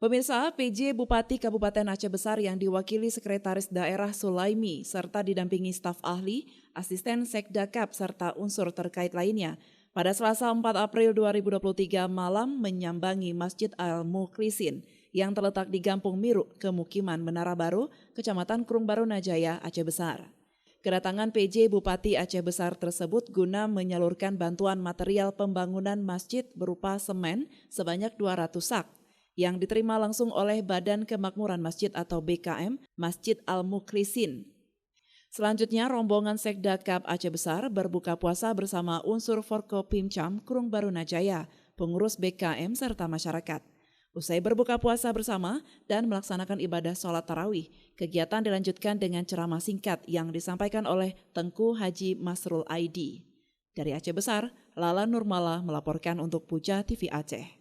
Pemirsa, PJ Bupati Kabupaten Aceh Besar yang diwakili Sekretaris Daerah Sulaimi serta didampingi staf ahli, asisten Sekdakap serta unsur terkait lainnya pada Selasa 4 April 2023 malam menyambangi Masjid Al-Mukhlisin yang terletak di Gampung Miruk, Kemukiman Menara Baru, Kecamatan Krung Baru Najaya, Aceh Besar. Kedatangan PJ Bupati Aceh Besar tersebut guna menyalurkan bantuan material pembangunan masjid berupa semen sebanyak 200 sak yang diterima langsung oleh Badan Kemakmuran Masjid atau BKM Masjid Al-Mukhlisin. Selanjutnya, rombongan Sekdakap Aceh Besar berbuka puasa bersama unsur Forkopimcam Krung Baru Najaya, pengurus BKM serta masyarakat. Usai berbuka puasa bersama dan melaksanakan ibadah sholat tarawih, kegiatan dilanjutkan dengan ceramah singkat yang disampaikan oleh Tengku Haji Masrul Aidi. Dari Aceh Besar, Lala Nurmala melaporkan untuk Puja TV Aceh.